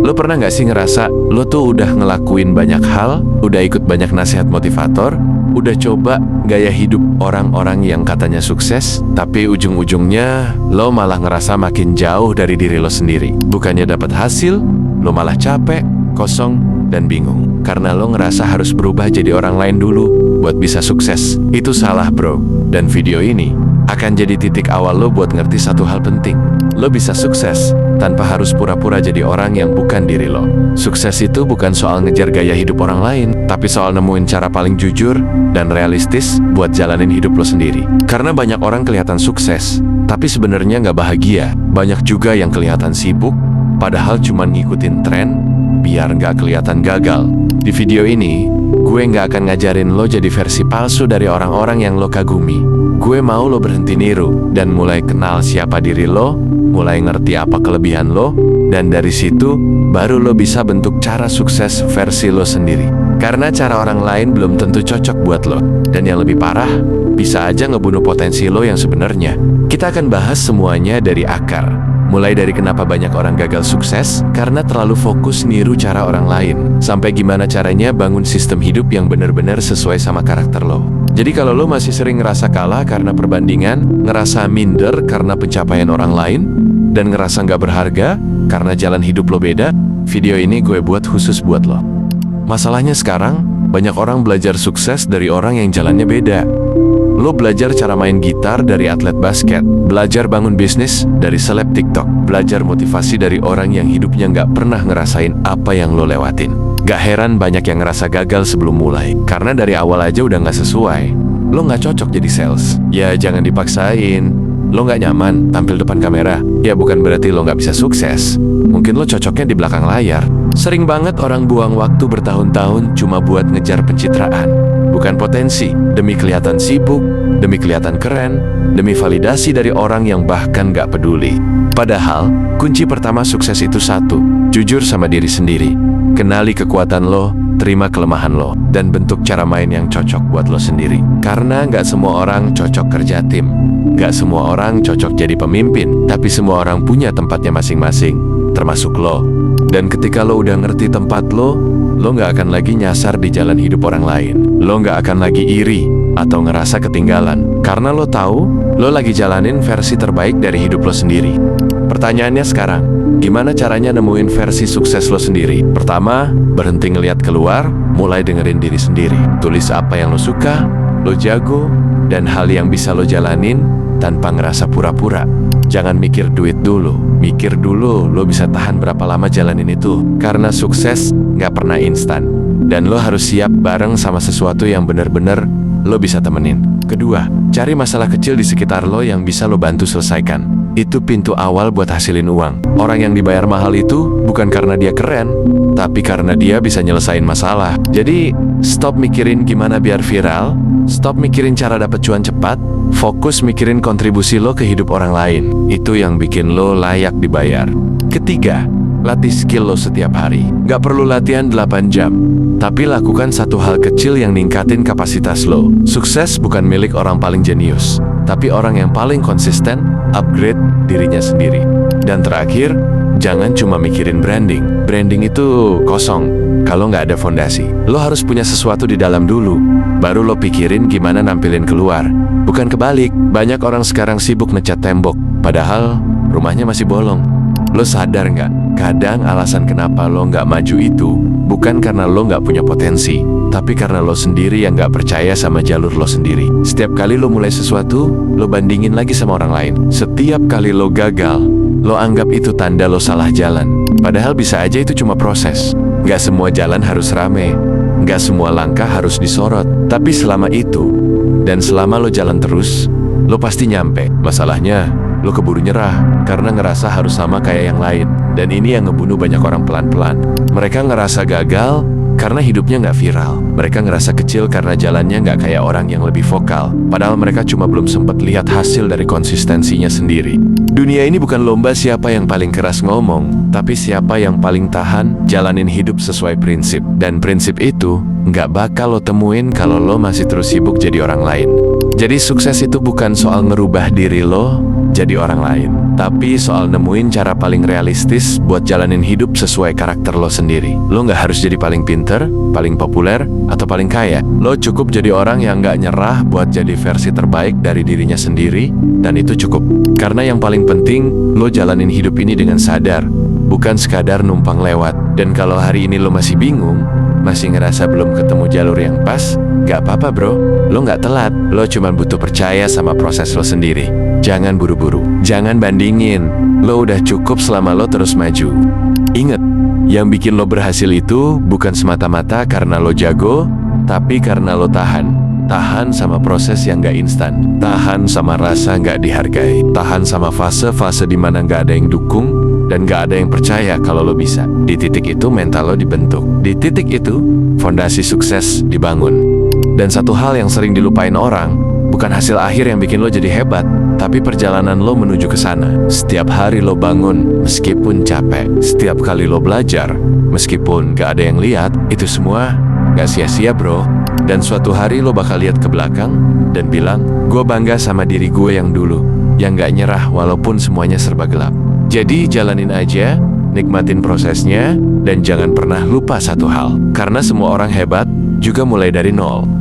Lo pernah nggak sih ngerasa lo tuh udah ngelakuin banyak hal, udah ikut banyak nasihat motivator, udah coba gaya hidup orang-orang yang katanya sukses, tapi ujung-ujungnya lo malah ngerasa makin jauh dari diri lo sendiri. Bukannya dapat hasil, lo malah capek, kosong, dan bingung. Karena lo ngerasa harus berubah jadi orang lain dulu buat bisa sukses. Itu salah, bro. Dan video ini akan jadi titik awal lo buat ngerti satu hal penting. Lo bisa sukses tanpa harus pura-pura jadi orang yang bukan diri lo. Sukses itu bukan soal ngejar gaya hidup orang lain, tapi soal nemuin cara paling jujur dan realistis buat jalanin hidup lo sendiri. Karena banyak orang kelihatan sukses, tapi sebenarnya nggak bahagia. Banyak juga yang kelihatan sibuk, padahal cuma ngikutin tren biar nggak kelihatan gagal. Di video ini, gue nggak akan ngajarin lo jadi versi palsu dari orang-orang yang lo kagumi. Gue mau lo berhenti niru dan mulai kenal siapa diri lo, mulai ngerti apa kelebihan lo, dan dari situ baru lo bisa bentuk cara sukses versi lo sendiri. Karena cara orang lain belum tentu cocok buat lo, dan yang lebih parah, bisa aja ngebunuh potensi lo yang sebenarnya. Kita akan bahas semuanya dari akar. Mulai dari kenapa banyak orang gagal sukses karena terlalu fokus niru cara orang lain, sampai gimana caranya bangun sistem hidup yang benar-benar sesuai sama karakter lo. Jadi kalau lo masih sering ngerasa kalah karena perbandingan, ngerasa minder karena pencapaian orang lain, dan ngerasa nggak berharga karena jalan hidup lo beda, video ini gue buat khusus buat lo. Masalahnya sekarang, banyak orang belajar sukses dari orang yang jalannya beda. Lo belajar cara main gitar dari atlet basket, belajar bangun bisnis dari seleb TikTok, belajar motivasi dari orang yang hidupnya nggak pernah ngerasain apa yang lo lewatin. Gak heran banyak yang ngerasa gagal sebelum mulai, karena dari awal aja udah nggak sesuai. Lo nggak cocok jadi sales, ya jangan dipaksain. Lo nggak nyaman tampil depan kamera, ya bukan berarti lo nggak bisa sukses. Mungkin lo cocoknya di belakang layar. Sering banget orang buang waktu bertahun-tahun cuma buat ngejar pencitraan, bukan potensi, demi kelihatan sibuk, demi kelihatan keren, demi validasi dari orang yang bahkan gak peduli. Padahal, kunci pertama sukses itu satu, jujur sama diri sendiri. Kenali kekuatan lo, terima kelemahan lo, dan bentuk cara main yang cocok buat lo sendiri. Karena gak semua orang cocok kerja tim, gak semua orang cocok jadi pemimpin, tapi semua orang punya tempatnya masing-masing, termasuk lo. Dan ketika lo udah ngerti tempat lo gak akan lagi nyasar di jalan hidup orang lain. Lo gak akan lagi iri atau ngerasa ketinggalan, karena lo tahu lo lagi jalanin versi terbaik dari hidup lo sendiri. Pertanyaannya sekarang, gimana caranya nemuin versi sukses lo sendiri? Pertama, berhenti ngeliat keluar, mulai dengerin diri sendiri. Tulis apa yang lo suka, lo jago, dan hal yang bisa lo jalanin tanpa ngerasa pura-pura. Jangan mikir duit dulu, mikir dulu lo bisa tahan berapa lama jalanin itu. Karena sukses gak pernah instan, dan lo harus siap bareng sama sesuatu yang bener-bener lo bisa temenin. Kedua, cari masalah kecil di sekitar lo yang bisa lo bantu selesaikan. Itu pintu awal buat hasilin uang. Orang yang dibayar mahal itu bukan karena dia keren, tapi karena dia bisa nyelesain masalah. Jadi, stop mikirin gimana biar viral, stop mikirin cara dapet cuan cepat, fokus mikirin kontribusi lo ke hidup orang lain. Itu yang bikin lo layak dibayar. Ketiga, latih skill lo setiap hari. Gak perlu latihan 8 jam, tapi lakukan satu hal kecil yang ningkatin kapasitas lo. Sukses bukan milik orang paling jenius, tapi orang yang paling konsisten upgrade dirinya sendiri. Dan terakhir, jangan cuma mikirin branding. Branding itu kosong kalau nggak ada fondasi. Lo harus punya sesuatu di dalam dulu, baru lo pikirin gimana nampilin keluar. Bukan kebalik. Banyak orang sekarang sibuk ngecat tembok, padahal rumahnya masih bolong. Lo sadar nggak? Kadang alasan kenapa lo nggak maju itu bukan karena lo nggak punya potensi, tapi karena lo sendiri yang nggak percaya sama jalur lo sendiri. Setiap kali lo mulai sesuatu, lo bandingin lagi sama orang lain. Setiap kali lo gagal, lo anggap itu tanda lo salah jalan. Padahal bisa aja itu cuma proses. Nggak semua jalan harus rame, nggak semua langkah harus disorot. Tapi selama itu, dan selama lo jalan terus, lo pasti nyampe. Masalahnya, lo keburu nyerah karena ngerasa harus sama kayak yang lain. Dan ini yang ngebunuh banyak orang pelan-pelan. Mereka ngerasa gagal karena hidupnya nggak viral. Mereka ngerasa kecil karena jalannya nggak kayak orang yang lebih vokal. Padahal mereka cuma belum sempat lihat hasil dari konsistensinya sendiri. Dunia ini bukan lomba siapa yang paling keras ngomong, tapi siapa yang paling tahan jalanin hidup sesuai prinsip. Dan prinsip itu nggak bakal lo temuin kalau lo masih terus sibuk jadi orang lain. Jadi sukses itu bukan soal ngerubah diri lo jadi orang lain, Tapi soal nemuin cara paling realistis buat jalanin hidup sesuai karakter lo sendiri. Lo nggak harus jadi paling pinter, paling populer, atau paling kaya. Lo cukup jadi orang yang nggak nyerah buat jadi versi terbaik dari dirinya sendiri, dan itu cukup. Karena yang paling penting, lo jalanin hidup ini dengan sadar, bukan sekadar numpang lewat. Dan kalau hari ini lo masih bingung, masih ngerasa belum ketemu jalur yang pas, gak apa-apa bro, lo gak telat. Lo cuma butuh percaya sama proses lo sendiri. Jangan buru-buru, jangan bandingin. Lo udah cukup selama lo terus maju. Ingat, yang bikin lo berhasil itu bukan semata-mata karena lo jago, tapi karena lo tahan. Tahan sama proses yang gak instan. Tahan sama rasa gak dihargai. Tahan sama fase-fase dimana gak ada yang dukung, dan gak ada yang percaya kalau lo bisa. Di titik itu mental lo dibentuk. Di titik itu fondasi sukses dibangun. Dan satu hal yang sering dilupain orang, bukan hasil akhir yang bikin lo jadi hebat, tapi perjalanan lo menuju ke sana. Setiap hari lo bangun, meskipun capek. Setiap kali lo belajar, meskipun gak ada yang lihat, itu semua gak sia-sia bro. Dan suatu hari lo bakal lihat ke belakang dan bilang, gue bangga sama diri gue yang dulu, yang gak nyerah walaupun semuanya serba gelap. Jadi jalanin aja, nikmatin prosesnya, dan jangan pernah lupa satu hal. Karena semua orang hebat juga mulai dari nol.